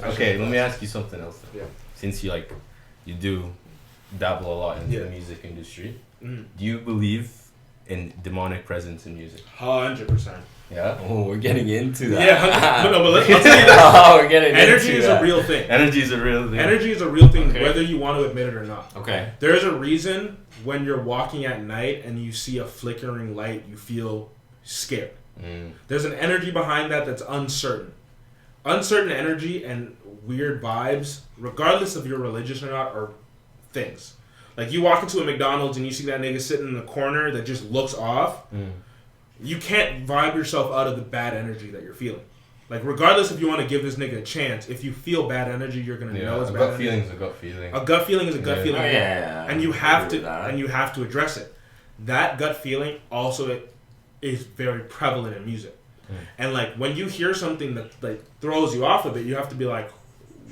Okay, let me ask you something else then. Yeah. Since you do dabble a lot in the music industry, Mm. do you believe in demonic presence in music? 100%. Yeah. Oh, we're getting into that. Yeah, but I'll tell you this. We're getting Energy into is that. a real thing. Energy is a real thing. Energy is a real thing, Okay. whether you want to admit it or not. Okay. There's a reason when you're walking at night and you see a flickering light, you feel scared. Mm. There's an energy behind that that's uncertain. Uncertain energy and weird vibes, regardless of you're religious or not, are things. Like you walk into a McDonald's and you see that nigga sitting in the corner that just looks off. Mm. You can't vibe yourself out of the bad energy that you're feeling. Like regardless if you want to give this nigga a chance, if you feel bad energy, you're gonna know it's a bad gut energy. feeling is a gut feeling. A gut feeling is a gut feeling. Oh, yeah. And you have to address it. That gut feeling also is very prevalent in music. Mm. And like when you hear something that like throws you off of it, you have to be like,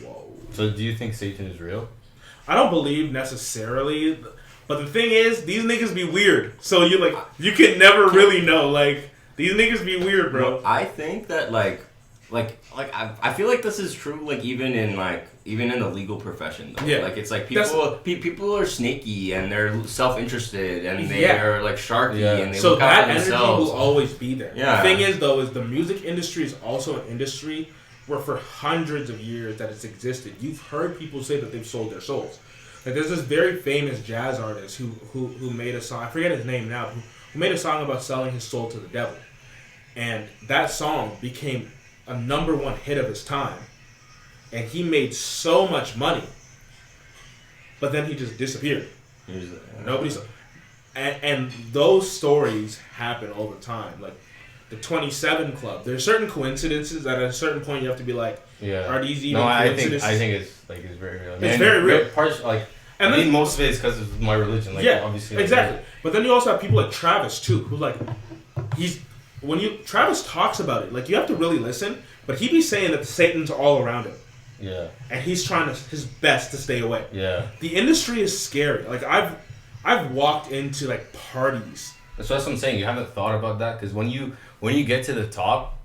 whoa. So do you think Satan is real? I don't believe necessarily, but the thing is, these niggas be weird. So you can never really know. Like these niggas be weird, bro. Well, I think that I feel like this is true. Like even in the legal profession, though. Yeah. Like it's like people are sneaky and they're self-interested and they Yeah. are like sharky and they So look out that for energy themselves. will always be there. Yeah. The thing is, though, is the music industry is also an industry where for hundreds of years that it's existed, you've heard people say that they've sold their souls. Like there's this very famous jazz artist who made a song, I forget his name now, who made a song about selling his soul to the devil. And that song became a #1 hit of his time. And he made so much money. But then he just disappeared. Nobody saw. And those stories happen all the time. Like the 27 Club. There's certain coincidences that at a certain point you have to be like, are these even coincidences? I think it's very real. It's very real. And then most of it is because of my religion. Like, yeah, obviously. Exactly. But then you also have people like Travis too, who like Travis talks about it, like you have to really listen. But he be saying that Satan's all around him. Yeah. And he's trying his best to stay away. Yeah. The industry is scary. Like I've walked into like parties. That's what I'm saying. You haven't thought about that because when you get to the top,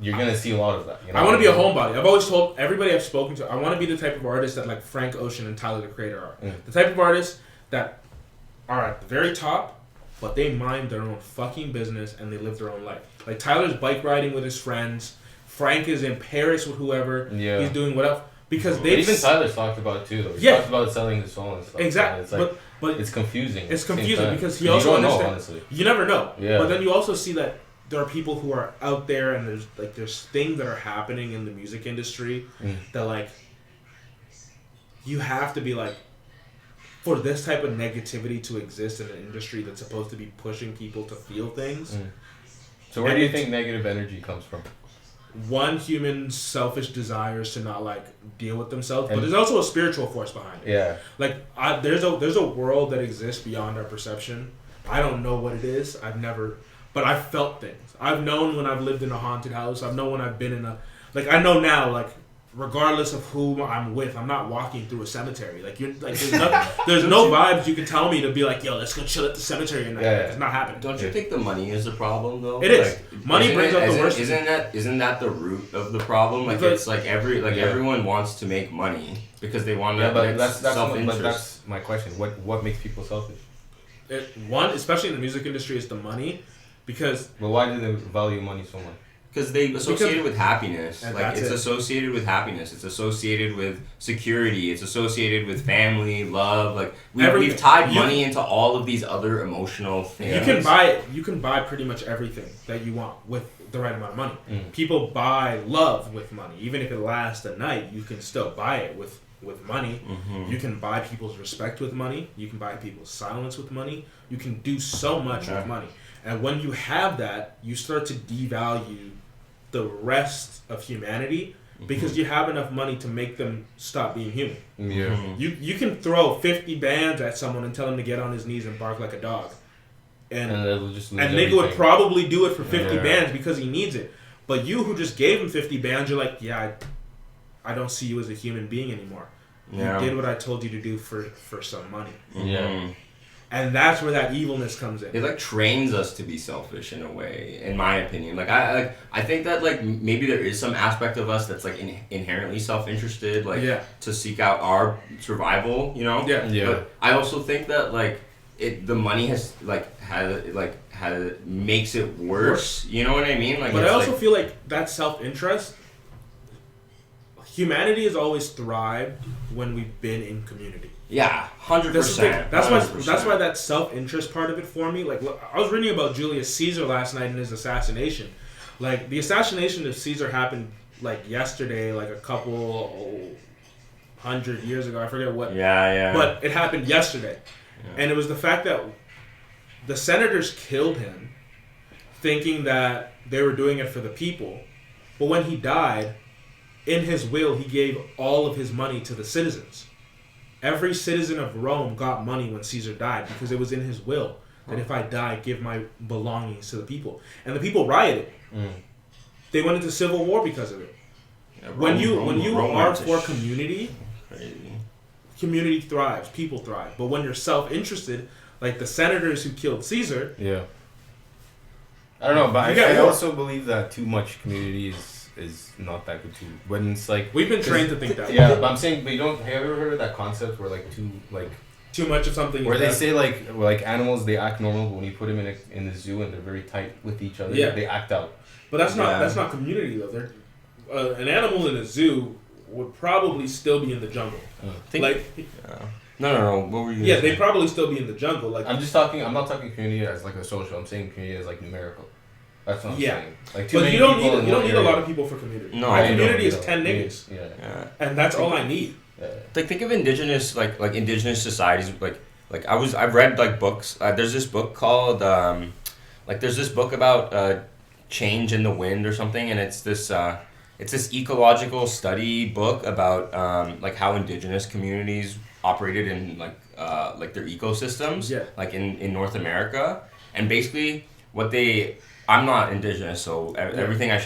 you're gonna see a lot of that. You know I want to be a homebody. I've always told everybody I've spoken to, I want to be the type of artist that like Frank Ocean and Tyler the Creator are. Mm. The type of artists that are at the very top, but they mind their own fucking business and they live their own life. Like Tyler's bike riding with his friends. Frank is in Paris with whoever. Yeah. He's doing whatever. Because they even Tyler's talked about it too, though. He talked about selling his soul and stuff. Exactly. It's like, but it's confusing. It's confusing because he also you don't understands. Know, honestly. You never know. Yeah. But then you also see that there are people who are out there and there's things that are happening in the music industry that like you have to be like, for this type of negativity to exist in an industry that's supposed to be pushing people to feel things. So where do you think negative energy comes from? One, human selfish desires to not like deal with themselves, but there's also a spiritual force behind it. Yeah. Like there's a world that exists beyond our perception. I don't know what it is. But I've felt things. I've known when I've lived in a haunted house. I've known when I've been in I know now, like, regardless of who I'm with, I'm not walking through a cemetery. Like, there's no vibes you can tell me to be like, yo, let's go chill at the cemetery tonight. Yeah. It's not happening. Don't you think the money is the problem though? It is. Money brings up the worst. Isn't that the root of the problem? Like it's like everyone wants to make money because they want to. Yeah, but that's self-interest. But that's my question. What makes people selfish? One, especially in the music industry, is the money. Because but why do they value money so much? Because they associate it with happiness. Like it's associated with happiness. It's associated with security. It's associated with family, love. Like we've tied money into all of these other emotional things. You can buy pretty much everything that you want with the right amount of money. People buy love with money. Even if it lasts a night, you can still buy it with money. You can buy people's respect with money. You can buy people's silence with money. You can do so much with money. And when you have that, you start to devalue the rest of humanity because you have enough money to make them stop being human. Yeah. You can throw 50 bands at someone and tell him to get on his knees and bark like a dog. And nigga would probably do it for 50 bands because he needs it. But you who just gave him 50 bands, you're like, yeah, I don't see you as a human being anymore. You did what I told you to do for some money. Yeah. And that's where that evilness comes in. It like trains us to be selfish in a way, in my opinion. Like I think that like maybe there is some aspect of us that's like inherently self-interested, like to seek out our survival, you know. Yeah. But I also think that like the money has makes it worse. You know what I mean? Like, but I also feel like that self-interest. Humanity has always thrived when we've been in community. Yeah, 100%. That's why that self-interest part of it for me. Like, look, I was reading about Julius Caesar last night and his assassination. Like, the assassination of Caesar happened like yesterday, like a couple hundred years ago. I forget what. Yeah. But it happened yesterday, and it was the fact that the senators killed him, thinking that they were doing it for the people, but when he died, in his will, he gave all of his money to the citizens. Every citizen of Rome got money when Caesar died because it was in his will that if I die, give my belongings to the people. And the people rioted. They went into civil war because of it. Yeah, when you are for community, community thrives, people thrive. But when you're self-interested, like the senators who killed Caesar, I don't know, but I also believe that too much community is not that good too. When it's like we've been trained to think that way. Yeah, but I'm saying, but have you ever heard of that concept where like too much of something, where they say like animals, they act normal, but when you put them in the zoo and they're very tight with each other, they act out. But that's not community though. They're an animal in a zoo would probably still be in the jungle. No. What were you? Yeah, they'd probably still be in the jungle. Like I'm not talking community as like a social. I'm saying community as like numerical. That's what I'm saying. Like, but you don't need a lot of people for community. No, my community is 10 niggas. And that's all I need. Like think of indigenous like indigenous societies like I've read like books. There's this book called there's this book about change in the wind or something, and it's this ecological study book about like how indigenous communities operated in like their ecosystems like in North America, and basically I'm not indigenous, so everything I'm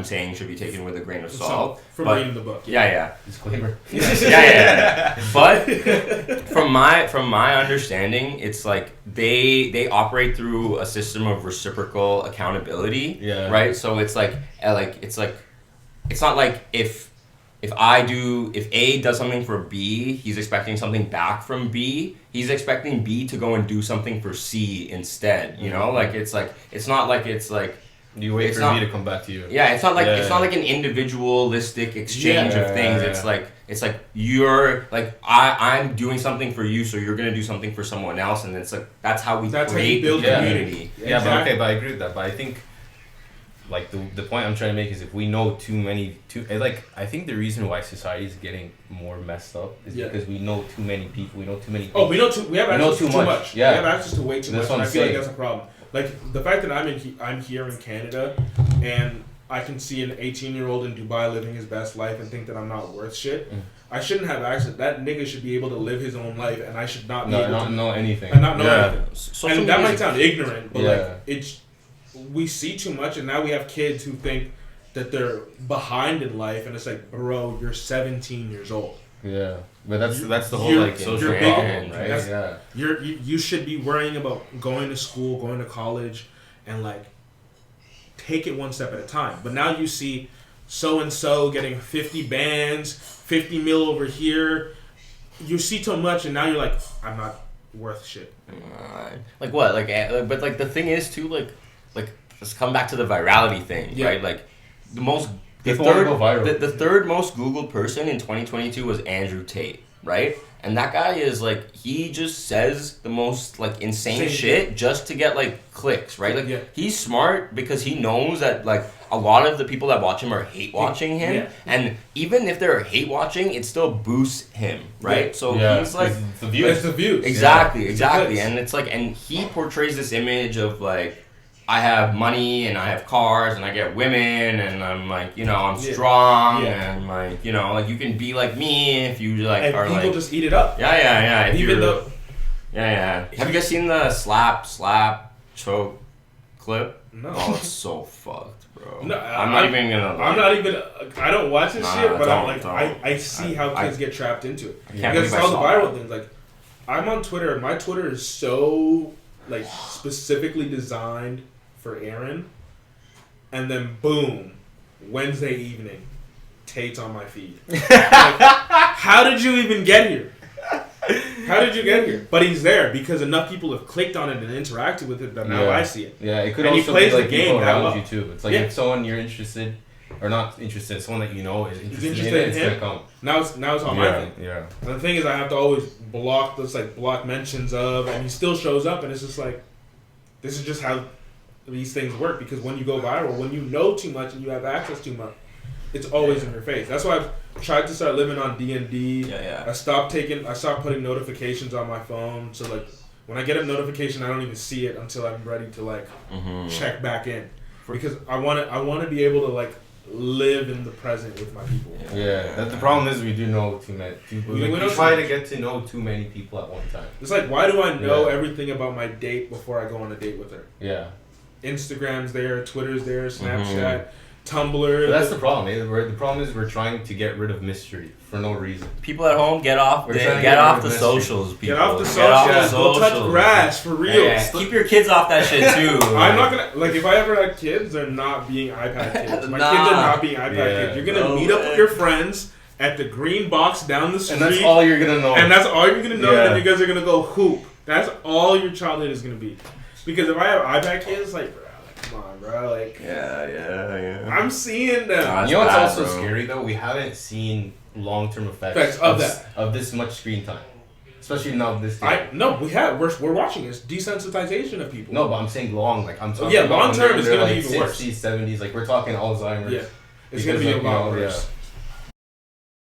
saying should be taken with a grain of salt. From reading the book. Yeah. Disclaimer. Yeah. But from my understanding, it's like they operate through a system of reciprocal accountability. Yeah. Right. So it's not like if A does something for B, he's expecting something back from B. He's expecting B to go and do something for C instead. You know, like it's not like you wait for B to come back to you. Yeah, it's not like an individualistic exchange of things. Yeah. It's like you're like I'm doing something for you, so you're gonna do something for someone else, and it's like that's how we create the community. Yeah, but I agree with that. But I think. Like the point I'm trying to make is if we know I think the reason why society is getting more messed up is because we know too many people, we know too many people. We have access to too much. Yeah. We have access to way too much, and I feel like that's a problem. Like the fact that I'm here in Canada and I can see an 18-year-old in Dubai living his best life and think that I'm not worth shit. I shouldn't have access. That nigga should be able to live his own life, and I should not be able to know anything. And not know anything. And that might sound ignorant, but like it's. We see too much, and now we have kids who think that they're behind in life, and it's like, bro, you're 17 years old. Yeah, but that's the whole like social problem, right? You should be worrying about going to school, going to college, and like take it one step at a time. But now you see so and so getting 50 bands, 50 mil over here. You see too much, and now you're like, I'm not worth shit. Like what? But like the thing is too like let's come back to the virality thing, right? Like the third most Googled person in 2022 was Andrew Tate, right? And that guy is like he just says the most like insane shit just to get like clicks, right? Like he's smart because he knows that like a lot of the people that watch him are hate watching him, and even if they're hate watching, it still boosts him, right? So he's like it's the views. Exactly, and it's like, and he portrays this image of like, I have money and I have cars and I get women and I'm like, you know, I'm strong and like, you know, like you can be like me if you like and are people like just eat it up. Yeah. Even though Have you guys seen the slap choke clip? No. Oh, it's so fucked, bro. No, I don't watch this shit, but I'm like I see how kids get trapped into it. Because it's all the viral things like I'm on Twitter, and my Twitter is so like specifically designed for Aaron, and then boom, Wednesday evening, Tate's on my feed. Like, how did you even get here? How did you get here? But he's there because enough people have clicked on it and interacted with it that now I see it. Yeah, it could and also he plays be like the game people that around well. you too. It's like if someone you're interested or not interested, someone that you know is interested in it, it's him. gonna come. Now it's on my thing. Yeah. And the thing is, I have to always block those block mentions of, and he still shows up, and it's just like, this is just how these things work. Because when you go viral, when you know too much and you have access too much, it's always in your face. That's why I've tried to start living on D&D. Yeah. I stopped putting notifications on my phone. So like when I get a notification, I don't even see it until I'm ready to check back in, because I want to be able to live in the present with my people. Yeah. The problem is we do know too many people. We try to get to know too many people at one time. It's like, why do I know everything about my date before I go on a date with her? Yeah. Instagram's there, Twitter's there, Snapchat. Tumblr. But that's the problem. The problem is we're trying to get rid of mystery for no reason. People at home, get off the socials. People. Get off the socials. Go touch grass for real. Yeah. Keep your kids off that shit too. I'm not gonna if I ever had kids, they're not being iPad kids. My kids are not being iPad kids. You're gonna meet up with your friends at the green box down the street, and that's all you're gonna know. And then you guys are gonna go hoop. That's all your childhood is gonna be. Because if I have iPad kids, come on, bro. Yeah. I'm seeing them. You know what's also scary though? We haven't seen long-term effects of this much screen time, especially now this day. We have. We're watching this desensitization of people. No, but I'm saying long. I'm talking. Long term is gonna be even worse. 60s, 70s. We're talking Alzheimer's. Yeah, it's gonna be a lot worse.